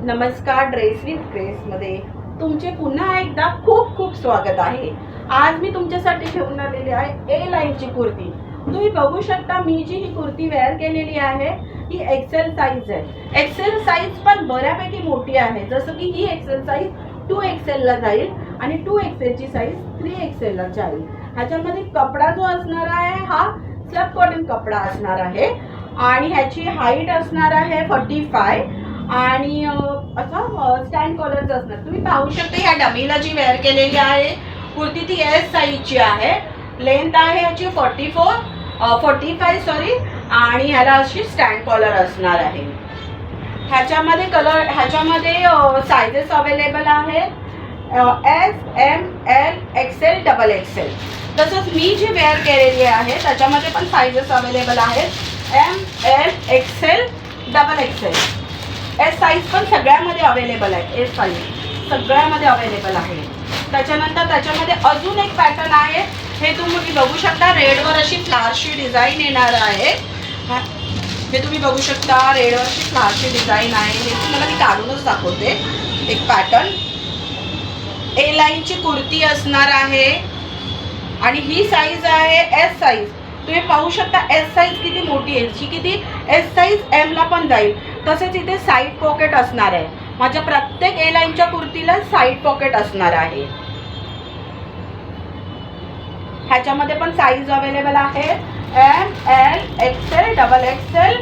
नमस्कार, dress with ग्रेसमध्ये तुमचे पुन्हा एकदा खूप खूप स्वागत आहे। आज मी तुमच्यासाठी घेऊन आलेली आहे ए लाईनची कुर्ती। तुम्ही बघू शकता मी जी ही कुर्ती वेअर केलेली आहे ही एक्सेल साईज आहे। एक्सेल साईज पण बऱ्यापैकी मोठी आहे, जसं की ही एक्सेल साईज 2XL ला जाईल आणि 2XL ची साईज 3XL ला जाईल। ह्याच्यामध्ये कपडा जो असणार आहे हा स्लब कॉटन कपडा असणार आहे आणि ह्याची हाईट असणार आहे 45 आणि असं स्टँड कॉलरचं असणार। तुम्ही पाहू शकता ह्या डमीला जी वेअर केलेली आहे कुर्ती ती एस साईजची आहे। लेंथ आहे ह्याची 45 सॉरी, आणि ह्याला अशी स्टँड कॉलर असणार आहे। ह्याच्यामध्ये ह्याच्यामध्ये साइजेस अवेलेबल आहेत S, M, L, XL, XXL। तसंच मी जी वेअर केलेली आहे त्याच्यामध्ये पण साइजेस अवेलेबल आहेत M, L, XL, XXL। S size पण सगळ्यामध्ये अवेलेबल आहे, एस साईज सगळ्यामध्ये अवेलेबल आहे। त्याच्यानंतर त्याच्यामध्ये अजून एक पॅटर्न आहे, हे तुम्ही बघू शकता। रेडवर अशी फ्लावरची डिझाईन येणार आहे, हे तुम्ही बघू शकता। रेडवर अशी फ्लावरची डिझाईन आहे, हे तुम्हाला मी काढूनच दाखवते। एक पॅटर्न ए लाईनची कुर्ती असणार आहे आणि ही साईज आहे एस साईज। तुम्ही पाहू शकता एस साईज किती मोठी आहे, जी किती एस साईज एम ला पण जाईल। तसेच इथे साईड पॉकेट असणार आहे। माझ्या प्रत्येक ए लाईनच्या कुर्तीला साईड पॉकेट असणार आहे। ह्याच्यामध्ये पण साईज अवेलेबल आहे M, L, XL, XXL,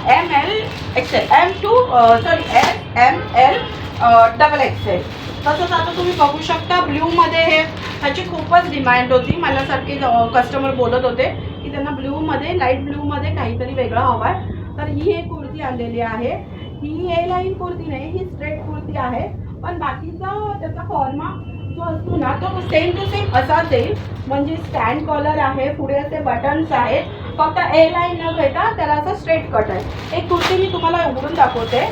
M, L, XL, S, M, L, XXL। तसंच आता तुम्ही बघू शकता ब्ल्यू मध्ये ह्याची खूपच डिमांड होती। मला सारखे कस्टमर बोलत होते की त्यांना ब्ल्यू मध्ये, लाईट ब्ल्यू मध्ये काहीतरी वेगळं हवं आहे, तर ही एक कुर्ती आणलेली आहे। ही ए लाईन कुर्ती नाही, ही स्ट्रेट कुर्ती आहे, पण बाकीचा त्याचा फॉर्मा जो असतो ना तो सेम टू सेम असाच येईल। म्हणजे स्टँड कॉलर आहे, पुढे असे बटन्स आहेत, फक्त ए लाईन न घेता त्याला असं स्ट्रेट कट आहे। एक कुर्ती मी तुम्हाला उघडून दाखवते।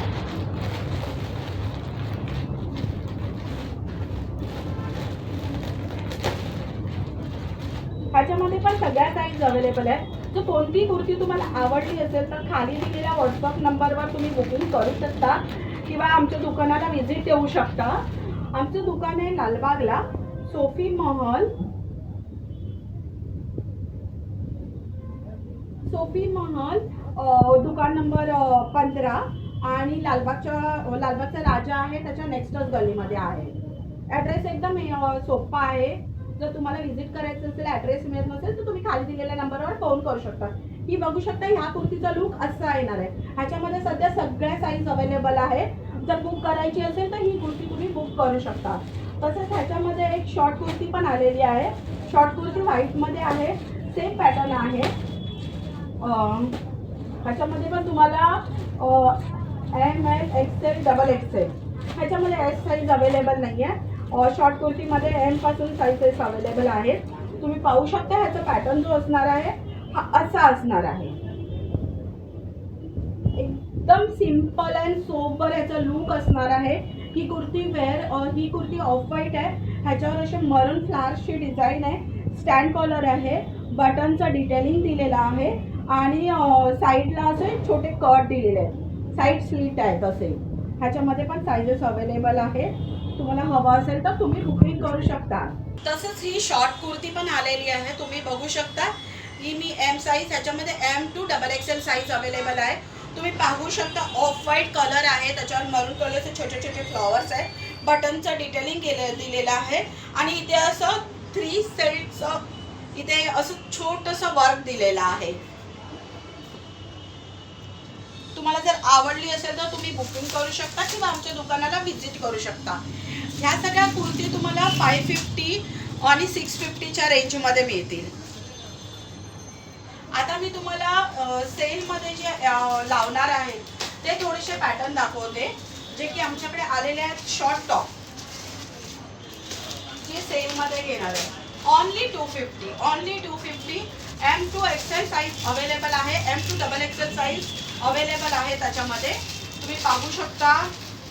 ह्याच्यामध्ये पण सगळ्या साईज अवेलेबल आहे। जर कोणती कुर्ती तुम्हाला आवडली असेल तर खाली दिलेल्या व्हॉट्सअप नंबरवर तुम्ही बुकिंग करू शकता किंवा आमच्या दुकानाला व्हिजिट देऊ शकता। आमचं दुकान आहे लालबागला, सोफी महल दुकान नंबर 15 आणि लालबागचा राजा आहे त्याच्या नेक्स्टच गलीमध्ये आहे। ॲड्रेस एकदम सोपा आहे। जर तुम्हाला व्हिजिट करायचं असेल, ॲड्रेस मिळत नसेल तर तुम्ही खाली दिलेल्या नंबरवर फोन करू शकता। ही बघू शकता, ह्या कुर्तीचा लुक असा येणार आहे। ह्याच्यामध्ये सध्या सगळ्या साईज अवेलेबल आहे। जर बुक करायची असेल तर ही कुर्ती तुम्ही बुक करू शकता। तसंच ह्याच्यामध्ये एक शॉर्ट कुर्ती पण आलेली आहे। शॉर्ट कुर्ती व्हाईटमध्ये आहे, सेम पॅटर्न आहे। ह्याच्यामध्ये पण तुम्हाला M, L, XL, XXL, ह्याच्यामध्ये एस साईज अवेलेबल नाही आहे। शॉर्ट कुर्तीमध्ये एम पासून साईजेस अवेलेबल आहेत। तुम्ही पाहू शकता ह्याचा पॅटर्न जो असणार आहे हा असा असणार आहे। एकदम सिंपल अँड सोबर ह्याचा लुक असणार आहे। ही कुर्ती ऑफ व्हाईट आहे, ह्याच्यावर असे मरून फ्लावर्सची डिझाईन आहे, स्टँड कॉलर आहे, बटनचं डिटेलिंग दिलेलं आहे आणि साईडला असे छोटे कट दिलेले आहेत, साईड स्लिट आहेत असे। ह्याच्यामध्ये पण साईजेस अवेलेबल आहे, तुम्हाला हवं असेल तर तुम्ही बुकिंग करू शकता। तसंच ही शॉर्ट कुर्ती पण आलेली आहे, तुम्ही बघू शकता। ही मी एम साईज, ह्याच्यामध्ये M to XXL size available आहे। तुम्ही पाहू शकता ऑफ व्हाईट कलर आहे, त्याच्यावर मरून कलरचे छोटे छोटे फ्लॉवर्स आहे, बटनचं डिटेलिंग दिलेलं आहे आणि इथे असं 3 साईडचं इथे असं छोटंसं वर्क दिलेलं आहे। तुम्हाला जर आवडली असेल तर तुम्ही बुकिंग करू शकता किंवा आमच्या दुकानाला व्हिजिट करू शकता। ह्या सगळ्या कुर्ती तुम्हाला 550 आणि 650च्या रेंजमध्ये मिळतील। आता मी तुम्हाला सेलमध्ये जे लावणार आहेत ते थोडेसे पॅटर्न दाखवते, जे की आमच्याकडे आलेले आहेत। शॉर्ट टॉप जे सेलमध्ये घेणार आहे, only 250 M to XL size available आहे, M to XXL size available आहे। त्याच्यामध्ये तुम्ही पाहू शकता,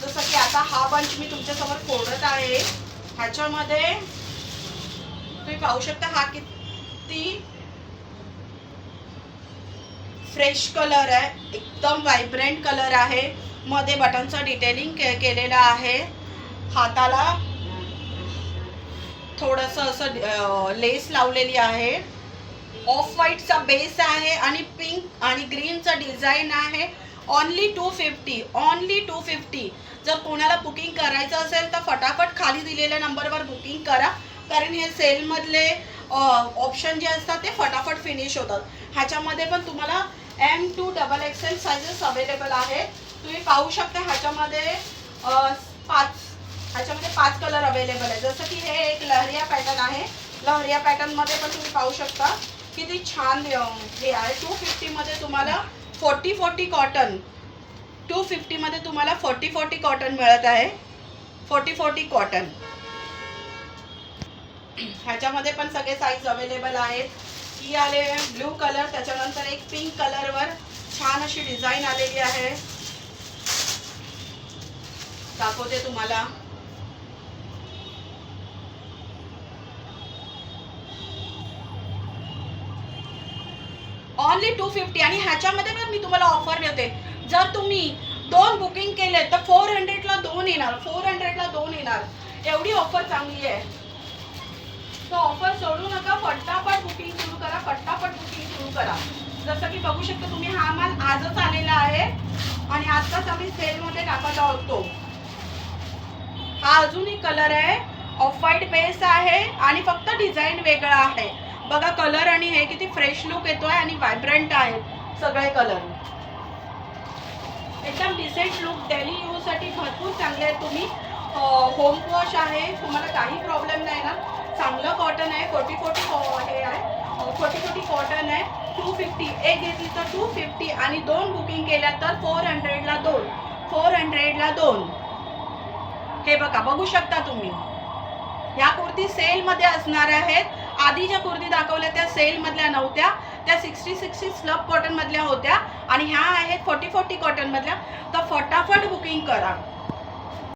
जसं की आता हा बंच मी तुमच्यासमोर फोडत आहे, ह्याच्यामध्ये तुम्ही पाहू शकता हा किती फ्रेश कलर आहे, एकदम व्हायब्रंट कलर आहे. मध्ये बटनचं डिटेलिंग केलेलं आहे. हाताला थोडंसं असं लेस लावलेली आहे. ऑफ व्हाईटचा बेस आहे आणि पिंक आणि ग्रीनचा डिझाईन आहे. Only 250, only 250. जर कोणाला बुकिंग करायचं असेल तर फटाफट खाली दिलेल्या नंबरवर बुकिंग करा, कारण हे सेलमधले ऑप्शन जे असतात ते फटाफट फिनिश होतात. ह्याच्यामध्ये पण तुम्हाला M2 XXL साइजेस अवेलेबल आहे. तुम्ही पाहू शकता ह्याच्यामध्ये 5 कलर अवेलेबल आहे. जसं की हे एक लहरिया पॅटर्न आहे. लहरिया पॅटर्नमध्ये पण तुम्ही पाहू शकता किती छान हे आहे. 250 मध्ये तुम्हाला 40 कॉटन, 250 मध्ये तुम्हाला 40 कॉटन मिळत आहे. 40 कॉटन. ह्याच्यामध्ये पण सगळे साईज अवेलेबल आहेत. ही आले ब्लू कलर, त्याच्यानंतर एक पिंक कलरवर छान अशी डिझाईन आलेली आहे. दाखवते तुम्हाला. ओनली 250. आणि ह्याच्यामध्ये पण मी तुम्हाला ऑफर देते. जर तुम्ही 2 बुकिंग केले तर 400ला 2 येणार, 400ला 2 येणार. एवढी ऑफर चांगली आहे. तो ऑफर सोडू नका, फटाफट बुकिंग सुरू करा, फटाफट बुकिंग सुरू करा. जसं की बघू शकता तुम्ही, हा माल आजच आलेला आहे आणि आजचाच आम्ही सेलमध्ये टाकत आहोत. तो हा अजून एक कलर आहे. ऑफ व्हाईट बेस आहे आणि फक्त डिझाईन वेगळा आहे. बघा कलर आणि हे किती फ्रेश लुक येतोय आणि व्हायब्रंट आहे सगळे कलर. एकदम डिसेंट लुक, डेली यूज साठी भरपूर चांगले आहेत. तुम्ही होम वॉश आहे, तुम्हाला काही प्रॉब्लेम नाही ना. चांगलं कॉटन आहे. 40 हे आहे, 40 कॉटन आहे. 250 एक घेतली तर 250 आणि 2 बुकिंग केल्या तर 400ला 2, 400ला 2. हे बघा, बघू शकता तुम्ही. ह्या कुर्ती सेलमध्ये असणार आहेत. आधी ज्या कुर्ती दाखवल्या त्या सेलमधल्या नव्हत्या, त्या 60 स्लब कॉटन मधल्या होत्या आणि ह्या आहेत 40 कॉटन मधल्या. तर फटाफट बुकिंग करा.